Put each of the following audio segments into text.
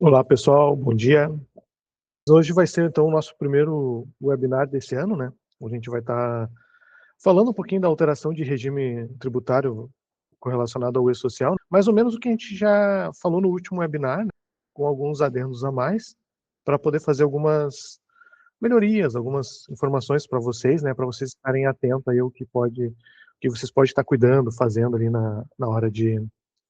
Olá pessoal, bom dia. Hoje vai ser então o nosso primeiro webinar desse ano, né? Onde a gente vai estar falando um pouquinho da alteração de regime tributário correlacionado ao e-social, mais ou menos o que a gente já falou no último webinar, né? Com alguns adendos a mais, para poder fazer algumas melhorias, algumas informações para vocês, né? Para vocês estarem atentos aí ao que vocês podem estar cuidando, fazendo ali na hora de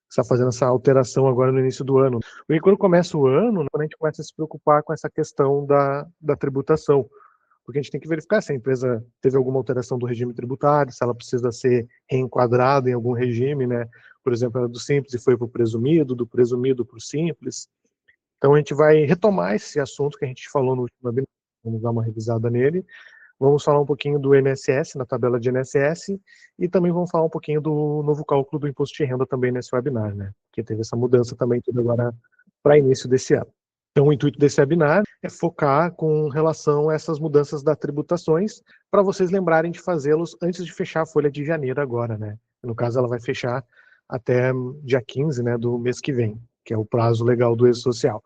estar fazendo essa alteração agora no início do ano. Porque quando começa o ano, quando a gente começa a se preocupar com essa questão da tributação, porque a gente tem que verificar se a empresa teve alguma alteração do regime tributário, se ela precisa ser reenquadrada em algum regime, né? Por exemplo, era do simples e foi para o presumido, do presumido para o simples. Então a gente vai retomar esse assunto que a gente falou no último webinar, vamos dar uma revisada nele. Vamos falar um pouquinho do INSS, na tabela de INSS, e também vamos falar um pouquinho do novo cálculo do imposto de renda também nesse webinar, né? Que teve essa mudança também tudo agora para início desse ano. Então, o intuito desse webinar é focar com relação a essas mudanças das tributações, para vocês lembrarem de fazê-los antes de fechar a folha de janeiro agora, né? No caso, ela vai fechar até dia 15, né, do mês que vem, que é o prazo legal do E-Social.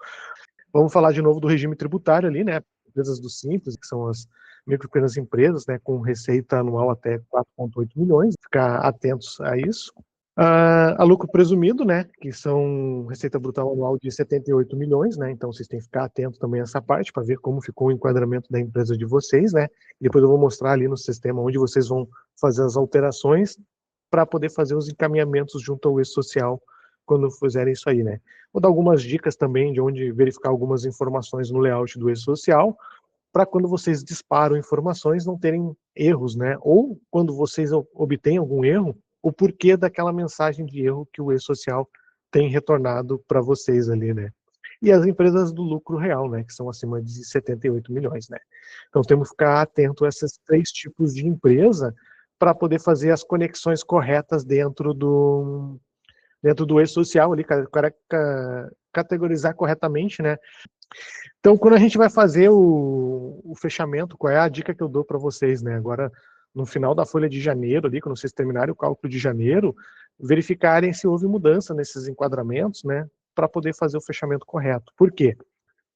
Vamos falar de novo do regime tributário ali, né? Empresas do Simples, que são as micro e pequenas empresas, né, com receita anual até 4,8 milhões, ficar atentos a isso. A lucro presumido, né, que são receita brutal anual de 78 milhões, né, então vocês têm que ficar atentos também a essa parte para ver como ficou o enquadramento da empresa de vocês, né, e depois eu vou mostrar ali no sistema onde vocês vão fazer as alterações para poder fazer os encaminhamentos junto ao E-Social quando fizerem isso aí, né. Vou dar algumas dicas também de onde verificar algumas informações no layout do E-Social, para quando vocês disparam informações não terem erros, né? Ou quando vocês obtêm algum erro, o porquê daquela mensagem de erro que o E-Social tem retornado para vocês ali, né? E as empresas do lucro real, né? Que são acima de 78 milhões, né? Então temos que ficar atento a esses três tipos de empresa para poder fazer as conexões corretas dentro do E-Social ali, categorizar corretamente, né? Então, quando a gente vai fazer o fechamento, qual é a dica que eu dou para vocês, né? Agora, no final da folha de janeiro, ali, quando vocês terminarem o cálculo de janeiro, verificarem se houve mudança nesses enquadramentos, né? Para poder fazer o fechamento correto. Por quê?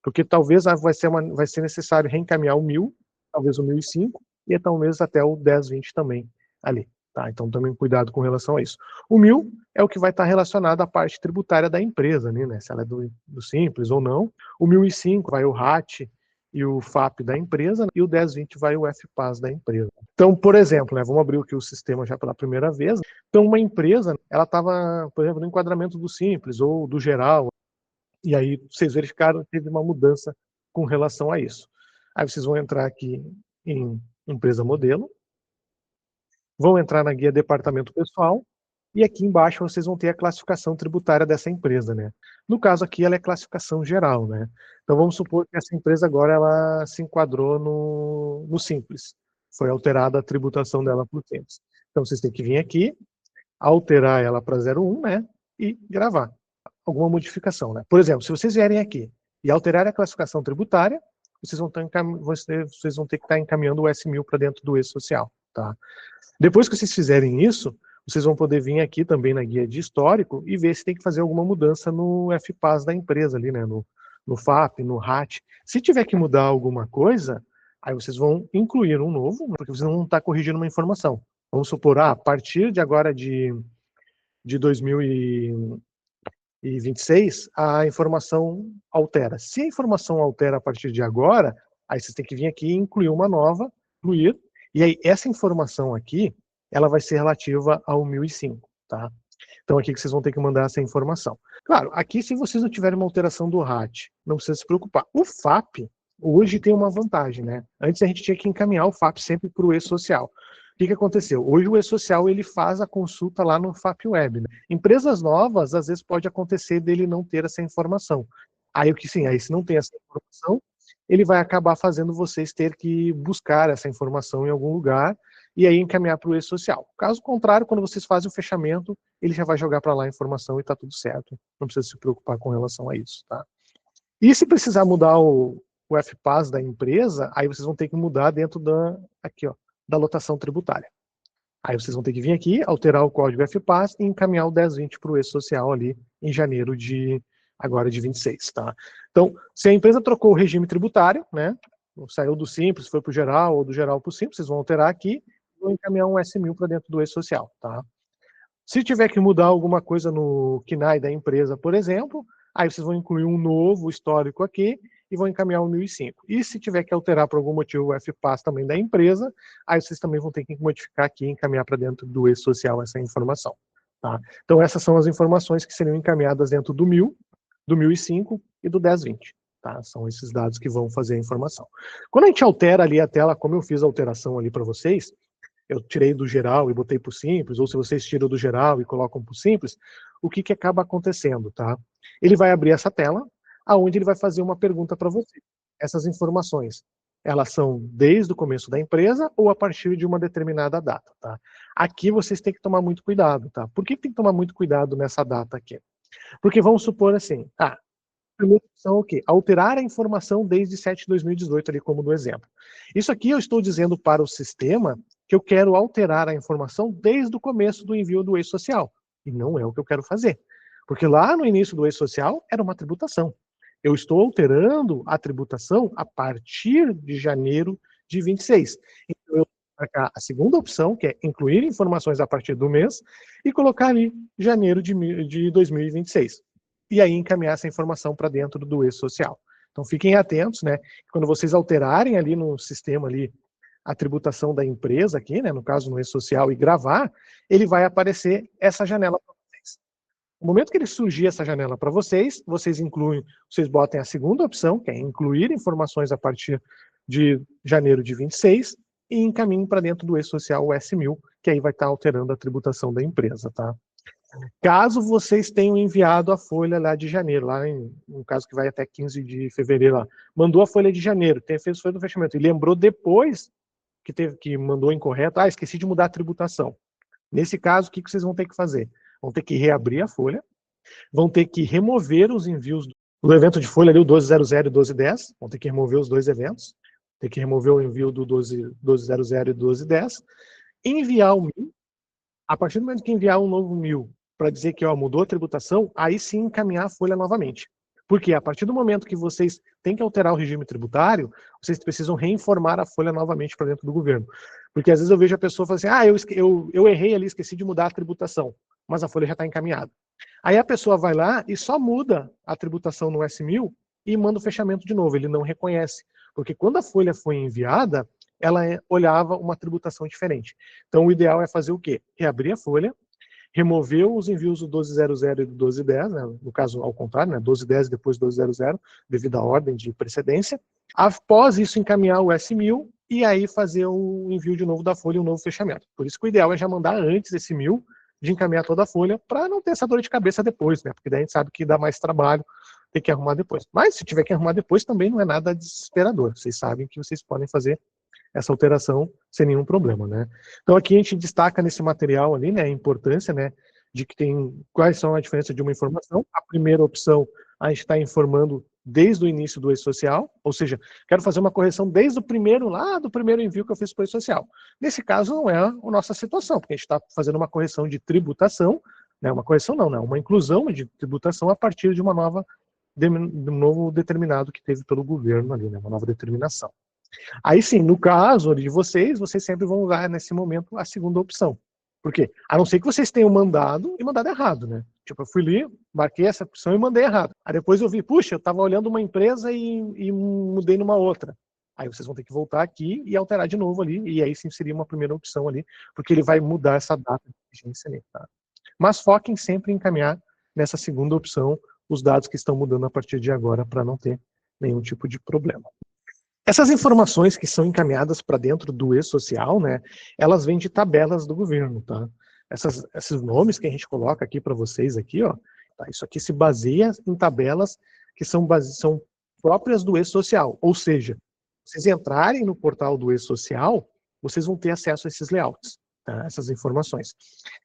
Porque talvez vai ser necessário reencaminhar o 1000, talvez o 1005, e talvez até o 1020 também ali. Tá? Então, também cuidado com relação a isso. O 1000 é o que vai estar relacionado à parte tributária da empresa, né? Se ela é do Simples ou não. O 1005 vai o RAT e o FAP da empresa, e o 1020 vai o FPAS da empresa. Então, por exemplo, né, vamos abrir aqui o sistema já pela primeira vez. Então, uma empresa, ela estava, por exemplo, no enquadramento do Simples ou do Geral, e aí vocês verificaram que teve uma mudança com relação a isso. Aí vocês vão entrar aqui em empresa modelo, vão entrar na guia departamento pessoal, e aqui embaixo vocês vão ter a classificação tributária dessa empresa, né? No caso aqui, ela é classificação geral, né? Então vamos supor que essa empresa agora ela se enquadrou no Simples. Foi alterada a tributação dela para o Simples. Então vocês têm que vir aqui, alterar ela para 01, né? E gravar alguma modificação, né? Por exemplo, se vocês vierem aqui e alterarem a classificação tributária, vocês vão ter que estar encaminhando o S1000 para dentro do E-Social, tá? Depois que vocês fizerem isso, vocês vão poder vir aqui também na guia de histórico e ver se tem que fazer alguma mudança no FPAS da empresa ali, né? No FAP, no RAT. Se tiver que mudar alguma coisa, aí vocês vão incluir um novo, porque vocês não vão estar corrigindo uma informação. Vamos supor, a partir de agora de 2026, a informação altera. Se a informação altera a partir de agora, aí vocês têm que vir aqui e incluir uma nova, incluir, e aí essa informação aqui, ela vai ser relativa ao 1005, tá? Então aqui que vocês vão ter que mandar essa informação. Claro, aqui se vocês não tiverem uma alteração do RAT, não precisa se preocupar. O FAP, hoje tem uma vantagem, né? Antes a gente tinha que encaminhar o FAP sempre para o E-Social. O que aconteceu? Hoje o E-Social ele faz a consulta lá no FAP Web, né? Empresas novas, às vezes pode acontecer dele não ter essa informação. Aí o que sim, aí se não tem essa informação, ele vai acabar fazendo vocês ter que buscar essa informação em algum lugar e aí encaminhar para o E-Social. Caso contrário, quando vocês fazem o fechamento, ele já vai jogar para lá a informação e está tudo certo. Não precisa se preocupar com relação a isso, tá? E se precisar mudar o FPAS da empresa, aí vocês vão ter que mudar dentro aqui, ó, da lotação tributária. Aí vocês vão ter que vir aqui, alterar o código FPAS e encaminhar o 1020 para o E-Social ali em janeiro de agora de 26, tá? Então, se a empresa trocou o regime tributário, né, saiu do Simples, foi para o Geral, ou do Geral para o Simples, vocês vão alterar aqui e vão encaminhar um S1000 para dentro do E-Social, tá? Se tiver que mudar alguma coisa no KNAI da empresa, por exemplo, aí vocês vão incluir um novo histórico aqui e vão encaminhar o 1005. E se tiver que alterar por algum motivo o FPAS também da empresa, aí vocês também vão ter que modificar aqui e encaminhar para dentro do E-Social essa informação. Tá? Então essas são as informações que seriam encaminhadas dentro do 1000, do 1005 e do 1020. Tá? São esses dados que vão fazer a informação. Quando a gente altera ali a tela, como eu fiz a alteração ali para vocês, eu tirei do geral e botei para o simples, ou se vocês tiram do geral e colocam para o simples, o que acaba acontecendo, tá? Ele vai abrir essa tela, aonde ele vai fazer uma pergunta para você. Essas informações, elas são desde o começo da empresa ou a partir de uma determinada data, tá? Aqui vocês têm que tomar muito cuidado, tá? Por que tem que tomar muito cuidado nessa data aqui? Porque vamos supor assim, primeira opção é o quê? Alterar a informação desde 7 de 2018, ali como no exemplo. Isso aqui eu estou dizendo para o sistema que eu quero alterar a informação desde o começo do envio do E-Social. E não é o que eu quero fazer. Porque lá no início do E-Social era uma tributação. Eu estou alterando a tributação a partir de janeiro de 26. Então eu vou marcar a segunda opção, que é incluir informações a partir do mês, e colocar ali janeiro de 2026. E aí encaminhar essa informação para dentro do E-Social. Então fiquem atentos, né? Quando vocês alterarem ali no sistema ali a tributação da empresa aqui, né, no caso no E-Social, e gravar, ele vai aparecer essa janela para vocês. No momento que ele surgir essa janela para vocês, vocês incluem, vocês botem a segunda opção, que é incluir informações a partir de janeiro de 26, e encaminhem para dentro do E-Social o S1000, que aí vai estar alterando a tributação da empresa, tá? Caso vocês tenham enviado a folha lá de janeiro, no caso que vai até 15 de fevereiro, lá, mandou a folha de janeiro, fez folha do fechamento, e lembrou depois que mandou incorreto, esqueci de mudar a tributação. Nesse caso, o que vocês vão ter que fazer? Vão ter que reabrir a folha, vão ter que remover os envios do evento de folha ali, o 1200 e o 1210, vão ter que remover os dois eventos, ter que remover o envio do 1200 e 1210, enviar o 1000, a partir do momento que enviar um novo 1000 para dizer que mudou a tributação, aí sim encaminhar a folha novamente. Porque a partir do momento que vocês têm que alterar o regime tributário, vocês precisam reinformar a folha novamente para dentro do governo. Porque às vezes eu vejo a pessoa falando assim, eu errei ali, esqueci de mudar a tributação, mas a folha já está encaminhada. Aí a pessoa vai lá e só muda a tributação no S1000 e manda o fechamento de novo, ele não reconhece. Porque quando a folha foi enviada, ela olhava uma tributação diferente. Então o ideal é fazer o quê? Reabrir a folha, removeu os envios do 1200 e do 1210, né, no caso ao contrário, né, 1210 e depois 1200, devido à ordem de precedência. Após isso, encaminhar o S1000 e aí fazer o envio de novo da folha e um novo fechamento. Por isso que o ideal é já mandar antes esse 1000, de encaminhar toda a folha, para não ter essa dor de cabeça depois, né, porque daí a gente sabe que dá mais trabalho ter que arrumar depois. Mas se tiver que arrumar depois, também não é nada desesperador. Vocês sabem que vocês podem fazer essa alteração sem nenhum problema, né? Então aqui a gente destaca nesse material ali, né, a importância, né, de que quais são a diferença de uma informação. A primeira opção, a gente está informando desde o início do E-Social, ou seja, quero fazer uma correção desde o primeiro, lá do primeiro envio que eu fiz para o E-Social. Nesse caso não é a nossa situação, porque a gente está fazendo uma correção de tributação, né, uma correção não, né, uma inclusão de tributação a partir de de um novo determinado que teve pelo governo ali, né, uma nova determinação. Aí sim, no caso de vocês sempre vão usar nesse momento a segunda opção. Por quê? A não ser que vocês tenham mandado errado, né? Tipo, eu fui ali, marquei essa opção e mandei errado. Aí depois eu vi, puxa, eu estava olhando uma empresa e mudei numa outra. Aí vocês vão ter que voltar aqui e alterar de novo ali, e aí sim seria uma primeira opção ali, porque ele vai mudar essa data de vigência ali, tá? Mas foquem sempre em encaminhar nessa segunda opção os dados que estão mudando a partir de agora, para não ter nenhum tipo de problema. Essas informações que são encaminhadas para dentro do E-Social, né, elas vêm de tabelas do governo, tá? Esses nomes que a gente coloca aqui para vocês aqui, ó, tá? Isso aqui se baseia em tabelas que são próprias do E-Social, ou seja, vocês entrarem no portal do E-Social, vocês vão ter acesso a esses layouts, tá? Essas informações.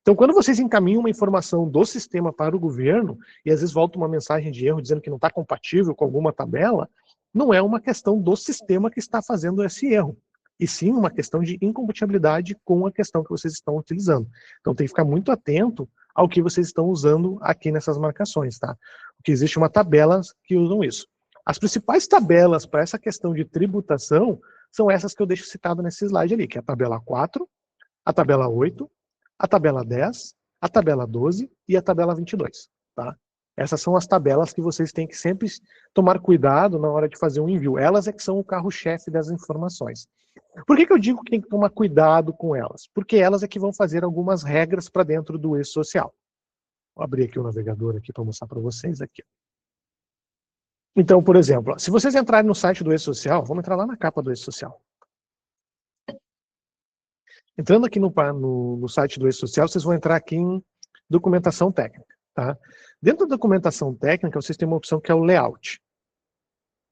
Então, quando vocês encaminham uma informação do sistema para o governo, e às vezes volta uma mensagem de erro dizendo que não está compatível com alguma tabela, não é uma questão do sistema que está fazendo esse erro, e sim uma questão de incompatibilidade com a questão que vocês estão utilizando. Então tem que ficar muito atento ao que vocês estão usando aqui nessas marcações, tá? Porque existe uma tabela que usam isso. As principais tabelas para essa questão de tributação são essas que eu deixo citado nesse slide ali, que é a tabela 4, a tabela 8, a tabela 10, a tabela 12 e a tabela 22, tá? Essas são as tabelas que vocês têm que sempre tomar cuidado na hora de fazer um envio. Elas é que são o carro-chefe das informações. Por que eu digo que tem que tomar cuidado com elas? Porque elas é que vão fazer algumas regras para dentro do e-social. Vou abrir aqui o navegador aqui para mostrar para vocês aqui. Então, por exemplo, se vocês entrarem no site do e-social, vamos entrar lá na capa do e-social. Entrando aqui no site do e-social, vocês vão entrar aqui em documentação técnica, tá? Dentro da documentação técnica, vocês têm uma opção que é o layout.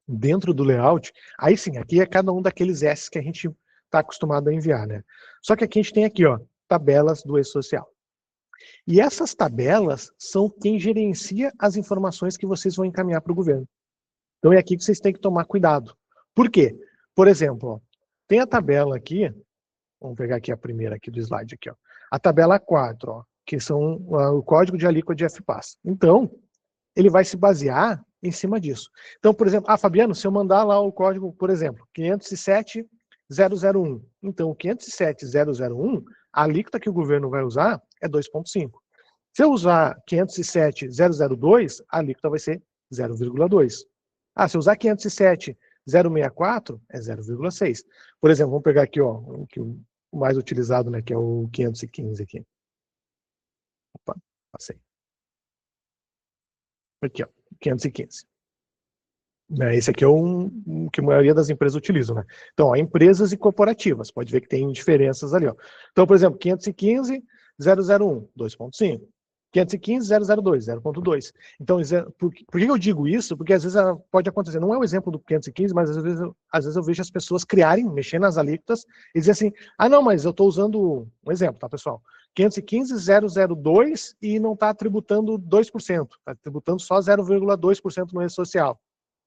Dentro do layout, aí sim, aqui é cada um daqueles S que a gente está acostumado a enviar, né? Só que aqui a gente tem aqui, ó, tabelas do e-social. E essas tabelas são quem gerencia as informações que vocês vão encaminhar para o governo. Então é aqui que vocês têm que tomar cuidado. Por quê? Por exemplo, ó, tem a tabela aqui, vamos pegar aqui a primeira aqui do slide, aqui, ó, a tabela 4, ó, que são o código de alíquota de FPAS. Então, ele vai se basear em cima disso. Então, por exemplo, Fabiano, se eu mandar lá o código, por exemplo, 507.001, então o 507.001, a alíquota que o governo vai usar é 2,5. Se eu usar 507.002, a alíquota vai ser 0,2. Se eu usar 507.064, é 0,6. Por exemplo, vamos pegar aqui, ó, o mais utilizado, né, que é o 515 aqui. Opa, passei. Aqui, ó, 515. Esse aqui é o que a maioria das empresas utilizam, né? Então, ó, empresas e corporativas, pode ver que tem diferenças ali, ó. Então, por exemplo, 515.001, 2,5. 515.002, 0,2. Então, por que eu digo isso? Porque às vezes pode acontecer, não é o exemplo do 515, mas às vezes eu vejo as pessoas mexendo nas alíquotas e dizer assim, não, mas eu estou usando um exemplo, tá, pessoal? 515.002 e não está tributando 2%, está tributando só 0,2% no e-social.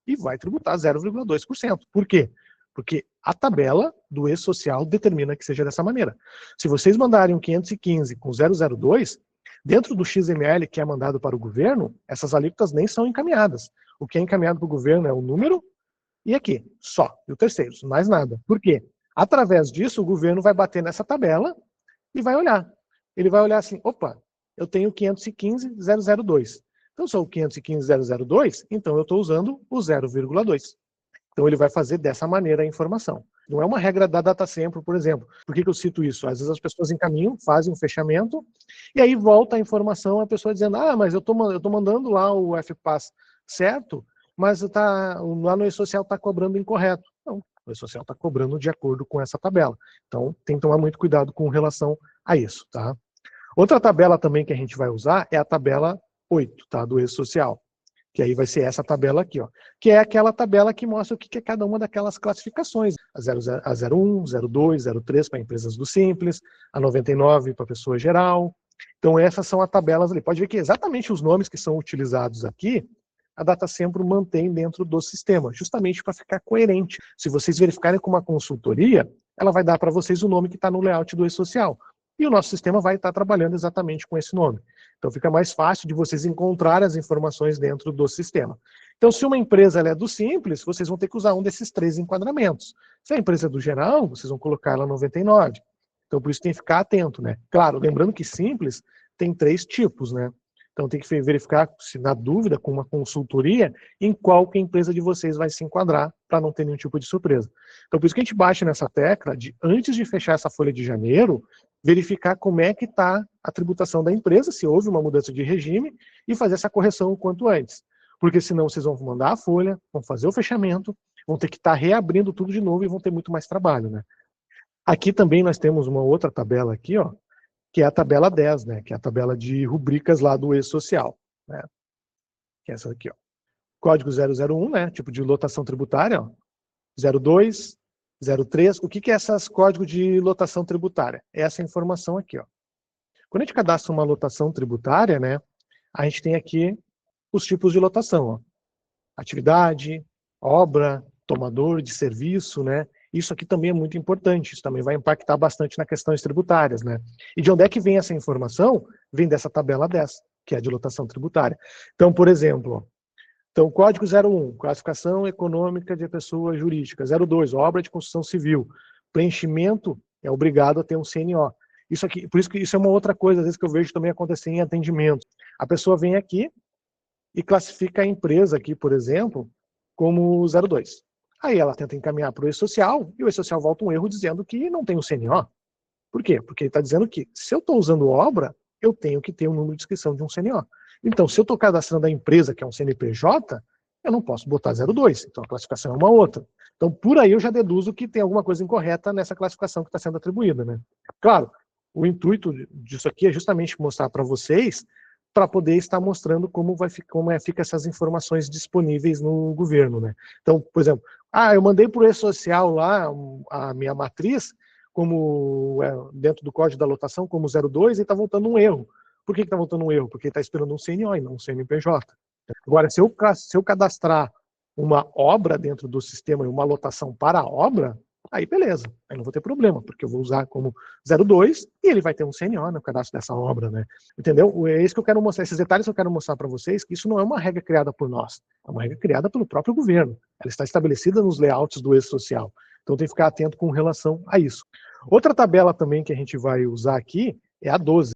E vai tributar 0,2%. Por quê? Porque a tabela do e-social determina que seja dessa maneira. Se vocês mandarem um 515 com 0,02, dentro do XML que é mandado para o governo, essas alíquotas nem são encaminhadas. O que é encaminhado para o governo é o número e aqui, só, e o terceiro, mais nada. Por quê? Através disso, o governo vai bater nessa tabela e vai olhar. Ele vai olhar assim, opa, eu tenho 515.002. Então, se é o 515.002, então eu estou usando o 0,2. Então, ele vai fazer dessa maneira a informação. Não é uma regra da DataSemplo, por exemplo. Por que eu cito isso? Às vezes as pessoas encaminham, fazem um fechamento, e aí volta a informação, a pessoa dizendo, mas eu estou mandando lá o FPAS certo, mas lá no e-social está cobrando incorreto. Não, o e-social está cobrando de acordo com essa tabela. Então, tem que tomar muito cuidado com relação a isso, tá? Outra tabela também que a gente vai usar é a tabela 8, tá? Do e-social. Que aí vai ser essa tabela aqui, ó. Que é aquela tabela que mostra o que é cada uma daquelas classificações. A 01, 02, 03 para empresas do Simples, a 99 para pessoa geral. Então essas são as tabelas ali. Pode ver que exatamente os nomes que são utilizados aqui, a DataSemplo mantém dentro do sistema, justamente para ficar coerente. Se vocês verificarem com uma consultoria, ela vai dar para vocês o nome que está no layout do e-social. E o nosso sistema vai estar trabalhando exatamente com esse nome. Então fica mais fácil de vocês encontrarem as informações dentro do sistema. Então se uma empresa ela é do Simples, vocês vão ter que usar um desses 3 enquadramentos. Se a empresa é do Geral, vocês vão colocar ela 99. Então por isso tem que ficar atento, né? Claro, lembrando que Simples tem 3 tipos, né? Então tem que verificar, se na dúvida, com uma consultoria, em qual que a empresa de vocês vai se enquadrar, para não ter nenhum tipo de surpresa. Então por isso que a gente bate nessa tecla de, antes de fechar essa folha de janeiro, verificar como é que está a tributação da empresa, se houve uma mudança de regime, e fazer essa correção o quanto antes. Porque senão vocês vão mandar a folha, vão fazer o fechamento, vão ter que estar reabrindo tudo de novo e vão ter muito mais trabalho, né? Aqui também nós temos uma outra tabela aqui, ó, que é a tabela 10, né, que é a tabela de rubricas lá do e-social, né, que é essa aqui, ó. Código 001, né, tipo de lotação tributária, ó, 02, 03, o que é esses códigos de lotação tributária? É essa informação aqui, ó. Quando a gente cadastra uma lotação tributária, né, a gente tem aqui os tipos de lotação, ó. Atividade, obra, tomador de serviço, né, Isso aqui também é muito importante, isso também vai impactar bastante nas questões tributárias, né? E de onde é que vem essa informação? Vem dessa tabela dessa, que é a de lotação tributária. Então, por exemplo, ó, então, Código 01, classificação econômica de pessoa jurídica. 02, obra de construção civil. Preenchimento é obrigado a ter um CNO. Isso aqui, por isso que isso é uma outra coisa, às vezes, que eu vejo também acontecer em atendimento. A pessoa vem aqui e classifica a empresa aqui, por exemplo, como 02. Aí ela tenta encaminhar para o E-Social, e o E-Social volta um erro dizendo que não tem o CNO. Por quê? Porque ele está dizendo que, se eu estou usando obra, eu tenho que ter um número de inscrição de um CNO. Então, se eu estou cadastrando a empresa, que é um CNPJ, eu não posso botar 02, então a classificação é uma outra. Então, por aí eu já deduzo que tem alguma coisa incorreta nessa classificação que está sendo atribuída, né? Claro, o intuito disso aqui é justamente mostrar para vocês, para poder estar mostrando como fica essas informações disponíveis no governo, né? Então, por exemplo, eu mandei para o E-Social lá a minha matriz, como dentro do código da lotação, como 02, e está voltando um erro. Por que está voltando um erro? Porque está esperando um CNO e não um CNPJ. Agora, se eu cadastrar uma obra dentro do sistema e uma lotação para a obra, aí beleza, aí não vou ter problema, porque eu vou usar como 02 e ele vai ter um CNO no cadastro dessa obra, né? Entendeu? É isso que eu quero mostrar, esses detalhes que eu quero mostrar para vocês, que isso não é uma regra criada por nós, é uma regra criada pelo próprio governo. Ela está estabelecida nos layouts do E-Social. Então tem que ficar atento com relação a isso. Outra tabela também que a gente vai usar aqui é a 12.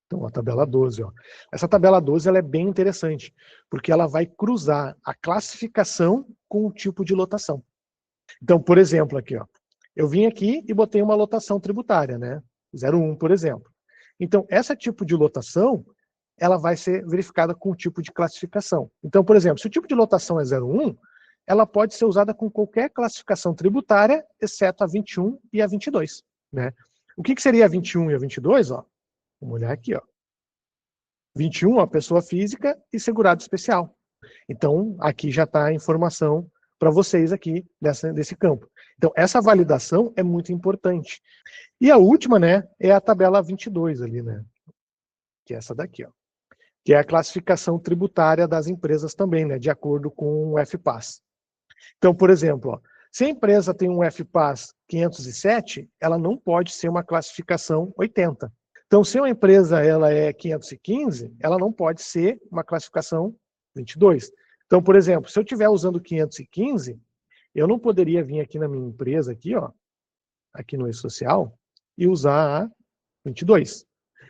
Então, a tabela 12, ó. Essa tabela 12 ela é bem interessante, porque ela vai cruzar a classificação com o tipo de lotação. Então, por exemplo, aqui, ó, eu vim aqui e botei uma lotação tributária, né? 01, por exemplo. Então, esse tipo de lotação, ela vai ser verificada com o tipo de classificação. Então, por exemplo, se o tipo de lotação é 01, ela pode ser usada com qualquer classificação tributária, exceto a 21 e a 22, né? O que seria a 21 e a 22, ó? Vamos olhar aqui, ó. 21, a pessoa física e segurado especial. Então, aqui já está a informação para vocês aqui desse campo. Então, essa validação é muito importante. E a última, né, é a tabela 22 ali, né? Que é essa daqui, ó. Que é a classificação tributária das empresas também, né, de acordo com o FPAS. Então, por exemplo, ó, se a empresa tem um FPAS 507, ela não pode ser uma classificação 80. Então, se uma empresa ela é 515, ela não pode ser uma classificação 22. Então, por exemplo, se eu estiver usando 515, eu não poderia vir aqui na minha empresa, aqui, ó, aqui no E-Social, e usar a 22.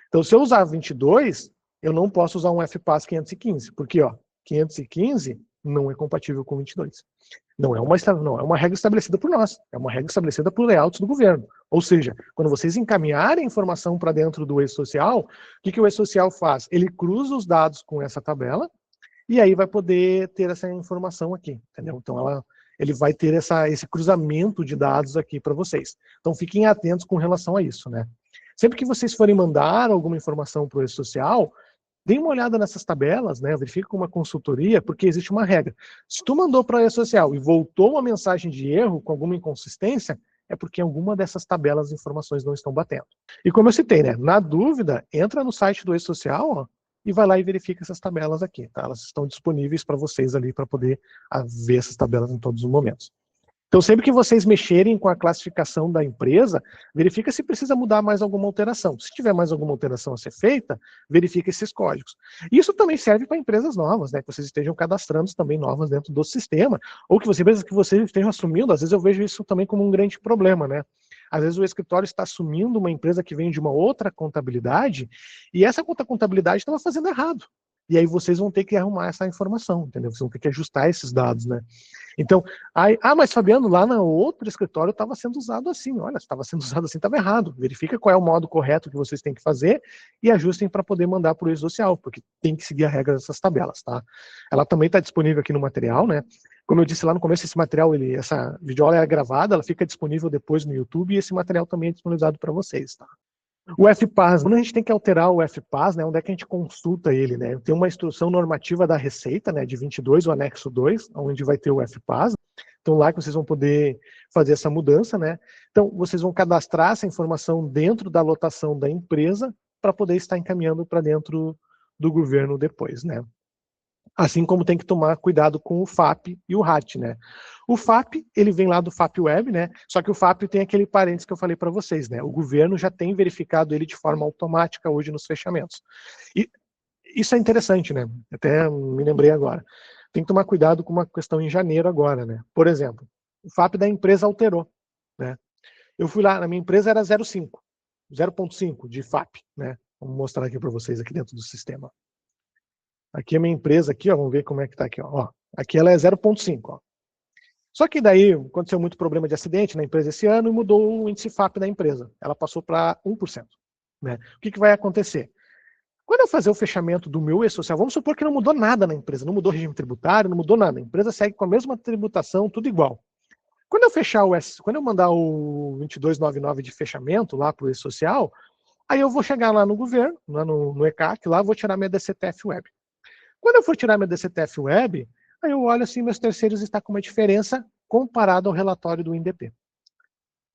Então, se eu usar 22, eu não posso usar um FPAS 515, porque, ó, 515 não é compatível com 22. Não é uma regra estabelecida por nós, é uma regra estabelecida por layouts do governo. Ou seja, quando vocês encaminharem informação para dentro do E-Social, o que o E-Social faz? Ele cruza os dados com essa tabela e aí vai poder ter essa informação aqui, entendeu? Então ele vai ter esse cruzamento de dados aqui para vocês. Então fiquem atentos com relação a isso, né? Sempre que vocês forem mandar alguma informação para o E-Social, dê uma olhada nessas tabelas, né? Verifique com uma consultoria, porque existe uma regra. Se tu mandou para a E-Social e voltou uma mensagem de erro com alguma inconsistência, é porque alguma dessas tabelas de informações não estão batendo. E como eu citei, né? Na dúvida, entra no site do E-Social, ó, e vai lá e verifica essas tabelas aqui, tá? Elas estão disponíveis para vocês ali para poder ver essas tabelas em todos os momentos. Então, sempre que vocês mexerem com a classificação da empresa, verifica se precisa mudar mais alguma alteração. Se tiver mais alguma alteração a ser feita, verifica esses códigos. Isso também serve para empresas novas, né? Que vocês estejam cadastrando também novas dentro do sistema, ou que empresas que vocês estejam assumindo, às vezes eu vejo isso também como um grande problema, né? Às vezes o escritório está assumindo uma empresa que vem de uma outra contabilidade, e essa outra contabilidade estava fazendo errado. E aí vocês vão ter que arrumar essa informação, entendeu? Vocês vão ter que ajustar esses dados, né? Então, mas Fabiano, lá no outro escritório estava sendo usado assim. Olha, se estava sendo usado assim, estava errado. Verifica qual é o modo correto que vocês têm que fazer e ajustem para poder mandar para o E-Social, porque tem que seguir a regra dessas tabelas, tá? Ela também está disponível aqui no material, né? Como eu disse lá no começo, esse material, essa videoaula é gravada, ela fica disponível depois no YouTube e esse material também é disponibilizado para vocês, tá? O FPAS, quando a gente tem que alterar o FPAS, né, onde é que a gente consulta ele, né? Tem uma instrução normativa da Receita, né, de 22, o anexo 2, onde vai ter o FPAS. Então, lá que vocês vão poder fazer essa mudança, né? Então, vocês vão cadastrar essa informação dentro da lotação da empresa para poder estar encaminhando para dentro do governo depois, né? Assim como tem que tomar cuidado com o FAP e o RAT, né? O FAP, ele vem lá do FAP Web, né? Só que o FAP tem aquele parênteses que eu falei para vocês, né? O governo já tem verificado ele de forma automática hoje nos fechamentos. E isso é interessante, né? Até me lembrei agora. Tem que tomar cuidado com uma questão em janeiro agora, né? Por exemplo, o FAP da empresa alterou, né? Eu fui lá, na minha empresa era 0,5 de FAP, né? Vamos mostrar aqui para vocês aqui dentro do sistema. Aqui a minha empresa, aqui, ó, vamos ver como é que tá aqui, ó. Aqui ela é 0,5, ó. Só que daí aconteceu muito problema de acidente na empresa esse ano e mudou o índice FAP da empresa. Ela passou para 1%. Né? O que vai acontecer? Quando eu fazer o fechamento do meu e-social, vamos supor que não mudou nada na empresa, não mudou regime tributário, não mudou nada. A empresa segue com a mesma tributação, tudo igual. Quando eu fechar quando eu mandar o 2299 de fechamento lá para o e-social, aí eu vou chegar lá no governo, lá no ECAC, lá vou tirar minha DCTF Web. Quando eu for tirar minha DCTF Web, aí eu olho assim, meus terceiros está com uma diferença comparado ao relatório do INDP.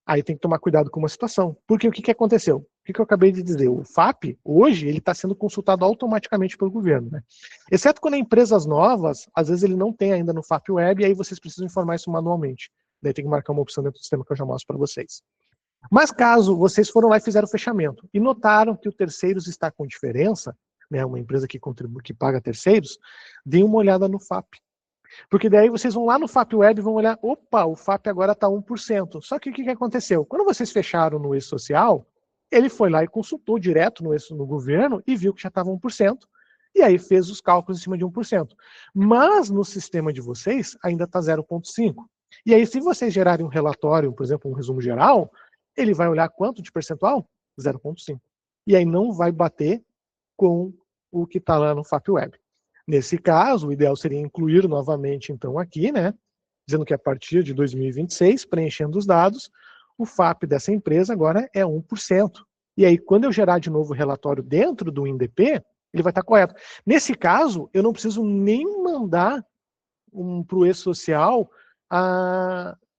Aí tem que tomar cuidado com uma situação. Porque o que aconteceu? O que eu acabei de dizer? O FAP, hoje, ele está sendo consultado automaticamente pelo governo. Né? Exceto quando é empresas novas, às vezes ele não tem ainda no FAP Web, e aí vocês precisam informar isso manualmente. Daí tem que marcar uma opção dentro do sistema que eu já mostro para vocês. Mas caso vocês foram lá e fizeram o fechamento e notaram que o terceiros está com diferença, né, uma empresa que contribui, que paga terceiros, deem uma olhada no FAP. Porque daí vocês vão lá no FAP Web e vão olhar, opa, o FAP agora está 1%. Só que o que aconteceu? Quando vocês fecharam no e-social, ele foi lá e consultou direto no governo e viu que já estava 1%, e aí fez os cálculos em cima de 1%. Mas no sistema de vocês ainda está 0,5%. E aí, se vocês gerarem um relatório, por exemplo, um resumo geral, ele vai olhar quanto de percentual? 0,5%. E aí não vai bater com o que está lá no FAP Web. Nesse caso, o ideal seria incluir novamente, então, aqui, né, dizendo que a partir de 2026, preenchendo os dados, o FAP dessa empresa agora é 1%. E aí, quando eu gerar de novo o relatório dentro do INDP, ele vai estar correto. Nesse caso, eu não preciso nem mandar para o e-social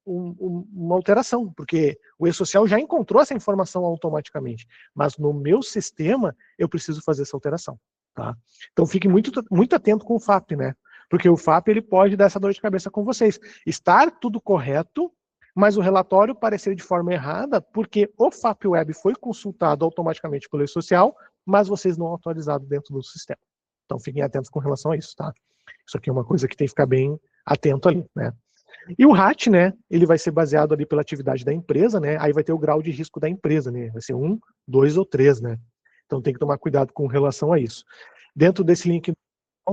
uma alteração, porque o e-social já encontrou essa informação automaticamente, mas no meu sistema eu preciso fazer essa alteração. Tá? Então fique muito atento com o FAP, né? Porque o FAP ele pode dar essa dor de cabeça com vocês. Estar tudo correto, mas o relatório parecer de forma errada, porque o FAP Web foi consultado automaticamente pelo e-social, mas vocês não autorizaram dentro do sistema. Então fiquem atentos com relação a isso, tá? Isso aqui é uma coisa que tem que ficar bem atento ali, né? E o RAT, né, ele vai ser baseado ali pela atividade da empresa, né, aí vai ter o grau de risco da empresa, né, vai ser 1, 2 ou 3, né. Então tem que tomar cuidado com relação a isso. Dentro desse link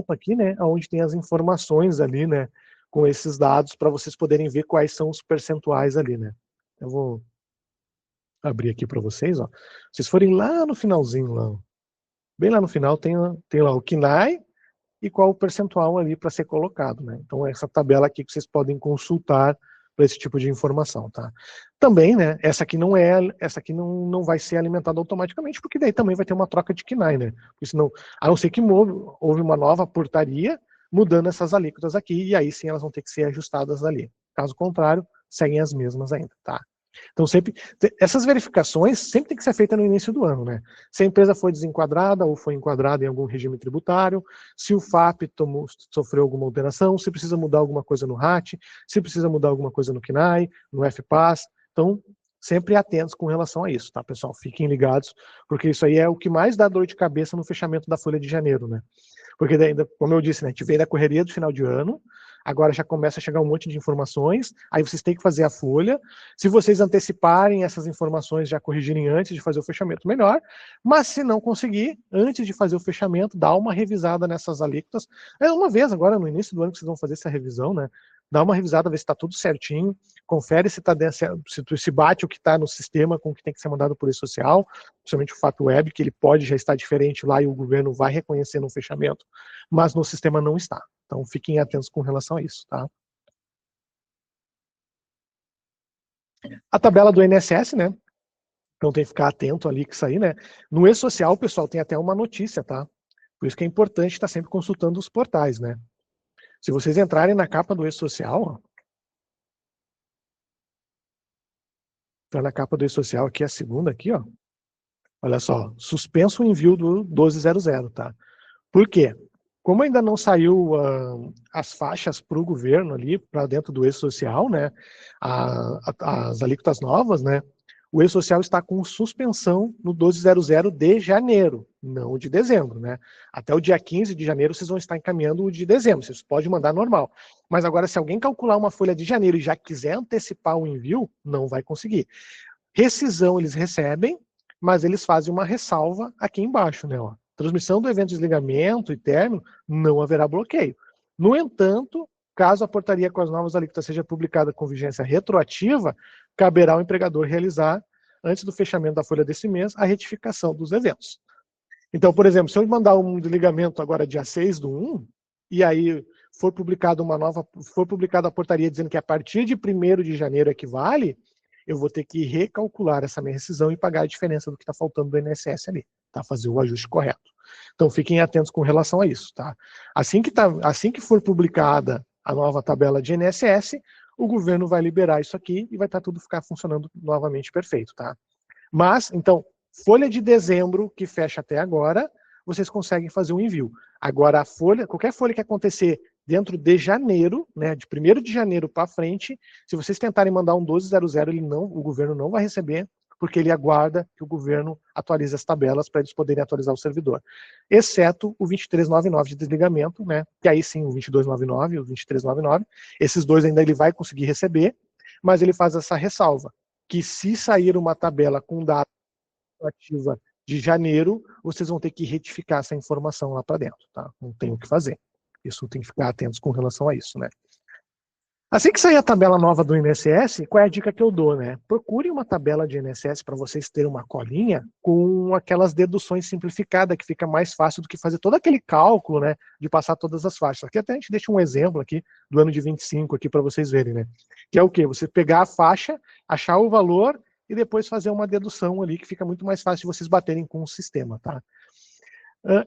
aqui, né, onde tem as informações ali, né, com esses dados para vocês poderem ver quais são os percentuais ali, né. Eu vou abrir aqui para vocês, ó. Vocês forem lá no finalzinho, lá, bem lá no final tem lá o KNAI, e qual o percentual ali para ser colocado, né? Então essa tabela aqui que vocês podem consultar para esse tipo de informação, tá? Também, né, essa aqui não vai ser alimentada automaticamente, porque daí também vai ter uma troca de KNAI, né? Porque senão, a não ser que houve uma nova portaria mudando essas alíquotas aqui, e aí sim elas vão ter que ser ajustadas ali. Caso contrário, seguem as mesmas ainda, tá? Então, essas verificações sempre tem que ser feita no início do ano, né? Se a empresa foi desenquadrada ou foi enquadrada em algum regime tributário, se o FAP sofreu alguma alteração, se precisa mudar alguma coisa no RAT, se precisa mudar alguma coisa no KNAI, no FPAS. Então, sempre atentos com relação a isso, tá, pessoal? Fiquem ligados, porque isso aí é o que mais dá dor de cabeça no fechamento da folha de janeiro, né? Porque ainda, como eu disse, né, a gente vem da correria do final de ano, agora já começa a chegar um monte de informações, aí vocês têm que fazer a folha. Se vocês anteciparem essas informações, já corrigirem antes de fazer o fechamento, melhor. Mas se não conseguir, antes de fazer o fechamento, dá uma revisada nessas alíquotas. É uma vez agora, no início do ano que vocês vão fazer essa revisão, né? Dá uma revisada, vê se está tudo certinho, confere se, se bate o que está no sistema com o que tem que ser mandado por e-social, principalmente o FAP Web, que ele pode já estar diferente lá e o governo vai reconhecer no fechamento, mas no sistema não está. Então fiquem atentos com relação a isso, tá? A tabela do INSS, né? Então tem que ficar atento ali que isso aí, né? No e-social, pessoal, tem até uma notícia, tá? Por isso que é importante estar sempre consultando os portais, né? Se vocês entrarem na capa do e-social, tá na capa do e-social aqui, a segunda aqui, ó. Olha só, suspenso o envio do 1200, tá? Por quê? como ainda não saiu as faixas para o governo ali, para dentro do E-Social, né, as alíquotas novas, né, o E-Social está com suspensão no 1200 de janeiro, não de dezembro, né? Até o dia 15 de janeiro vocês vão estar encaminhando o de dezembro, vocês podem mandar normal. Mas agora, se alguém calcular uma folha de janeiro e já quiser antecipar o envio, não vai conseguir. Rescisão eles recebem, mas eles fazem uma ressalva aqui embaixo, né? Ó. Transmissão do evento de desligamento e término, não haverá bloqueio. No entanto, caso a portaria com as novas alíquotas seja publicada com vigência retroativa, caberá ao empregador realizar, antes do fechamento da folha desse mês, a retificação dos eventos. Então, por exemplo, se eu mandar um desligamento agora dia 6/1, e aí for publicada a portaria dizendo que a partir de 1º de janeiro equivale, eu vou ter que recalcular essa minha rescisão e pagar a diferença do que está faltando do INSS ali, tá? Fazer o ajuste correto. Então, fiquem atentos com relação a isso, tá? Assim que for publicada a nova tabela de INSS, o governo vai liberar isso aqui e vai tudo ficar funcionando novamente perfeito, tá? Mas, então, folha de dezembro, que fecha até agora, vocês conseguem fazer o envio. Agora, qualquer folha que acontecer dentro de janeiro, né, de 1º de janeiro para frente, se vocês tentarem mandar um 1200, o governo não vai receber, porque ele aguarda que o governo atualize as tabelas para eles poderem atualizar o servidor. Exceto o 2399 de desligamento, né, que aí sim o 2299 e o 2399, esses dois ainda ele vai conseguir receber, mas ele faz essa ressalva, que se sair uma tabela com data ativa de janeiro, vocês vão ter que retificar essa informação lá para dentro, tá? Não tem o que fazer. Isso tem que ficar atentos com relação a isso, né? Assim que sair a tabela nova do INSS, qual é a dica que eu dou, né? Procure uma tabela de INSS para vocês terem uma colinha com aquelas deduções simplificadas, que fica mais fácil do que fazer todo aquele cálculo, né? De passar todas as faixas. Aqui até a gente deixa um exemplo aqui do ano de 25 aqui para vocês verem, né? Que é o quê? Você pegar a faixa, achar o valor e depois fazer uma dedução ali, que fica muito mais fácil de vocês baterem com o sistema, tá?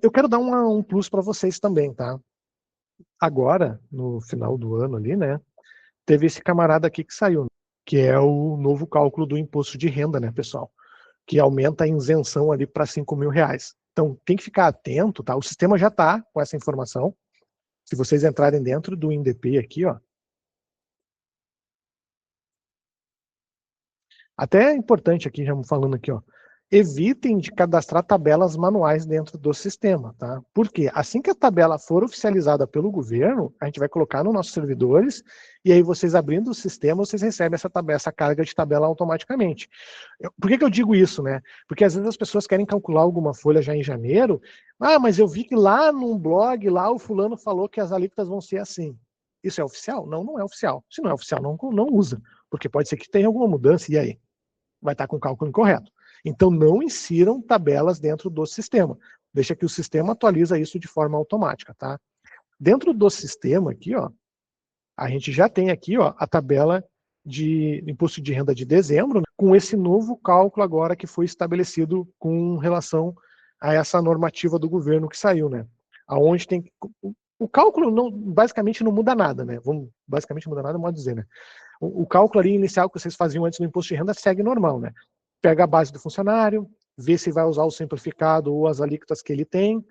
Eu quero dar um plus para vocês também, tá? Agora, no final do ano ali, né? Teve esse camarada aqui que saiu, que é o novo cálculo do imposto de renda, né, pessoal? Que aumenta a isenção ali para R$5.000. Então, tem que ficar atento, tá? O sistema já está com essa informação. Se vocês entrarem dentro do INDP aqui, ó. Até é importante aqui, já falando aqui, ó. Evitem de cadastrar tabelas manuais dentro do sistema, tá? Porque assim que a tabela for oficializada pelo governo, a gente vai colocar nos nossos servidores, e aí vocês abrindo o sistema, vocês recebem essa carga de tabela automaticamente. Por que eu digo isso, né? Porque às vezes as pessoas querem calcular alguma folha já em janeiro, mas eu vi que lá num blog, lá o fulano falou que as alíquotas vão ser assim. Isso é oficial? Não, não é oficial. Se não é oficial, não usa, porque pode ser que tenha alguma mudança, e aí? Vai estar com o cálculo incorreto. Então, não insiram tabelas dentro do sistema. Deixa que o sistema atualiza isso de forma automática, tá? Dentro do sistema aqui, ó, a gente já tem aqui, ó, a tabela de imposto de renda de dezembro, né, com esse novo cálculo agora que foi estabelecido com relação a essa normativa do governo que saiu, né? Aonde tem o cálculo basicamente não muda nada, né? Basicamente não muda nada, modo dizer, né? O cálculo ali inicial que vocês faziam antes do imposto de renda segue normal, né? Pega a base do funcionário, vê se vai usar o simplificado ou as alíquotas que ele tem,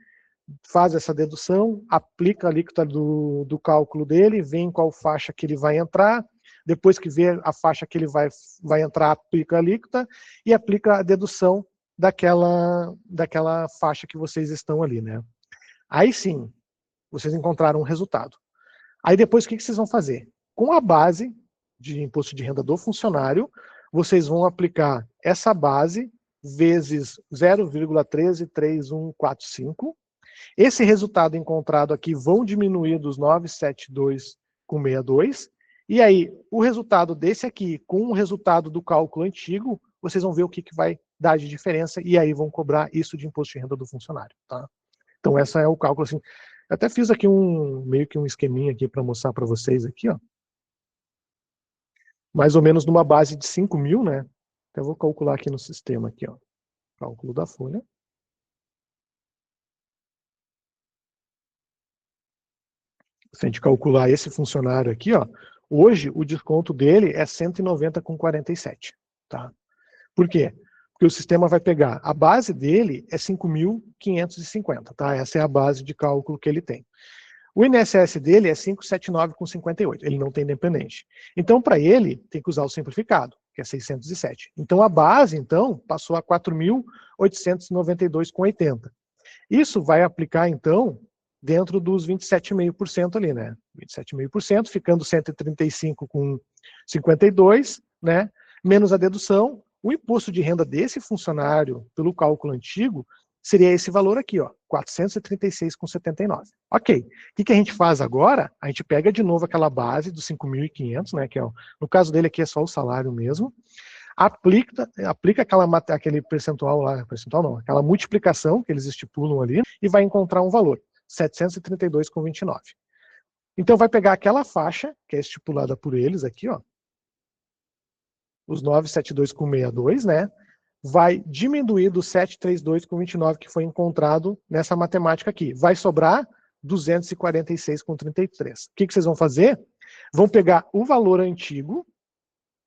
faz essa dedução, aplica a alíquota do cálculo dele, vê em qual faixa que ele vai entrar, depois que vê a faixa que ele vai entrar, aplica a alíquota e aplica a dedução daquela faixa que vocês estão ali, né? Aí sim, vocês encontraram um resultado. Aí depois o que vocês vão fazer? Com a base de imposto de renda do funcionário, vocês vão aplicar essa base vezes 0,133145. Esse resultado encontrado aqui vão diminuir dos 972,62. E aí, o resultado desse aqui, com o resultado do cálculo antigo, vocês vão ver o que vai dar de diferença e aí vão cobrar isso de imposto de renda do funcionário, tá? Então, essa é o cálculo, assim. Eu até fiz aqui meio que um esqueminha aqui para mostrar para vocês aqui, ó. Mais ou menos numa base de 5.000, né? Então, eu vou calcular aqui no sistema, aqui, ó. Cálculo da folha. Se a gente calcular esse funcionário aqui, ó, hoje o desconto dele é 190,47, tá? Por quê? Porque o sistema vai pegar, a base dele é 5.550, tá? Essa é a base de cálculo que ele tem. O INSS dele é 579,58, ele não tem dependente. Então, para ele, tem que usar o simplificado, que é 607. Então, a base, então, passou a 4.892,80. Isso vai aplicar, então, dentro dos 27,5% ali, né? 27,5%, ficando 135,52, né? Menos a dedução. O imposto de renda desse funcionário, pelo cálculo antigo, seria esse valor aqui, ó, 436,79. Ok. O que a gente faz agora? A gente pega de novo aquela base dos 5.500, né? Que é, no caso dele aqui é só o salário mesmo. Aplica aquele percentual lá, percentual não, aquela multiplicação que eles estipulam ali e vai encontrar um valor, 732,29. Então vai pegar aquela faixa que é estipulada por eles aqui, ó, os 972,62, né? Vai diminuir do 732,29 que foi encontrado nessa matemática aqui. Vai sobrar 246,33. O que vocês vão fazer? Vão pegar o valor antigo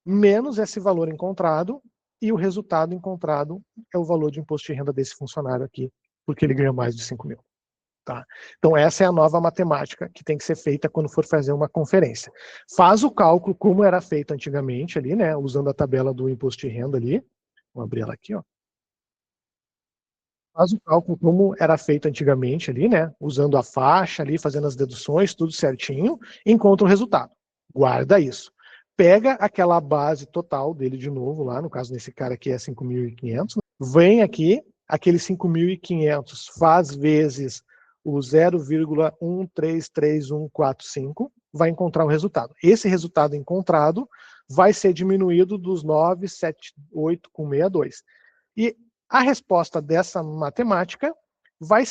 menos esse valor encontrado, e o resultado encontrado é o valor de imposto de renda desse funcionário aqui, porque ele ganha mais de 5 mil. Tá? Então essa é a nova matemática que tem que ser feita quando for fazer uma conferência. Faz o cálculo como era feito antigamente ali, né, usando a tabela do imposto de renda ali. Vou abrir ela aqui, ó. Faz o cálculo como era feito antigamente ali, né, usando a faixa ali, fazendo as deduções, tudo certinho, e encontra o resultado. Guarda isso. Pega aquela base total dele de novo lá, no caso desse cara aqui é 5.500, vem aqui, aqueles 5.500 faz vezes o 0,133145, vai encontrar o resultado. Esse resultado encontrado vai ser diminuído dos 978,62. E a resposta dessa matemática vai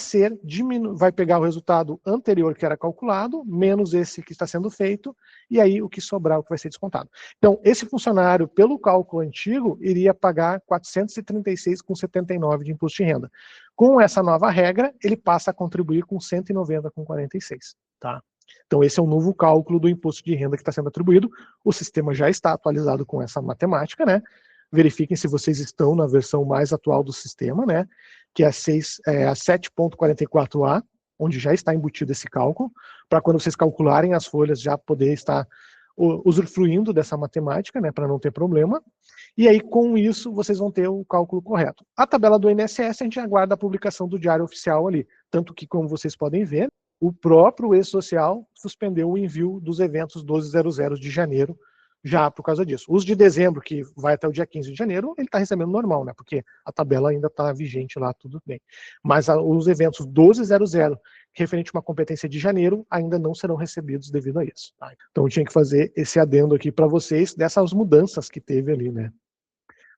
pegar o resultado anterior que era calculado, menos esse que está sendo feito, e aí o que sobrar, o que vai ser descontado. Então, esse funcionário, pelo cálculo antigo, iria pagar 436,79 de imposto de renda. Com essa nova regra, ele passa a contribuir com 190,46. Tá? Então, esse é o novo cálculo do imposto de renda que está sendo atribuído. O sistema já está atualizado com essa matemática, né? Verifiquem se vocês estão na versão mais atual do sistema, né? Que é a 7.44a, onde já está embutido esse cálculo, para quando vocês calcularem as folhas já poder estar usufruindo dessa matemática, né, para não ter problema. E aí, com isso, vocês vão ter o cálculo correto. A tabela do INSS, a gente aguarda a publicação do Diário Oficial ali, tanto que, como vocês podem ver, o próprio ex-social suspendeu o envio dos eventos 1200 de janeiro, já por causa disso. Os de dezembro, que vai até o dia 15 de janeiro, ele está recebendo normal, né? Porque a tabela ainda está vigente lá, tudo bem. Mas os eventos 1200, referente a uma competência de janeiro, ainda não serão recebidos devido a isso. Tá? Então eu tinha que fazer esse adendo aqui para vocês, dessas mudanças que teve ali, né?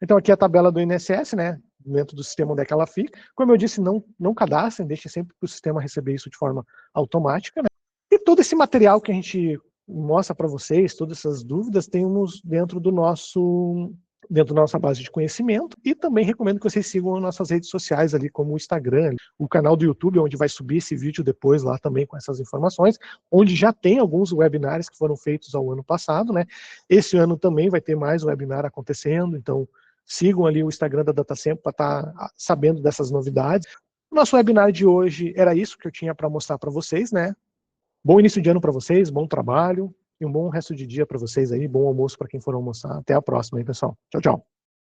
Então aqui a tabela do INSS, né? Dentro do sistema onde é que ela fica. Como eu disse, não cadastrem, deixem sempre para o sistema receber isso de forma automática, né? E todo esse material que a gente mostra para vocês, todas essas dúvidas, temos dentro da nossa base de conhecimento, e também recomendo que vocês sigam as nossas redes sociais ali, como o Instagram, o canal do YouTube, onde vai subir esse vídeo depois lá também com essas informações, onde já tem alguns webinários que foram feitos ao ano passado, né? Esse ano também vai ter mais webinar acontecendo, então sigam ali o Instagram da DataSempo para estar sabendo dessas novidades. Nosso webinar de hoje era isso que eu tinha para mostrar para vocês, né? Bom início de ano para vocês, bom trabalho e um bom resto de dia para vocês aí, bom almoço para quem for almoçar. Até a próxima aí, pessoal. Tchau, tchau.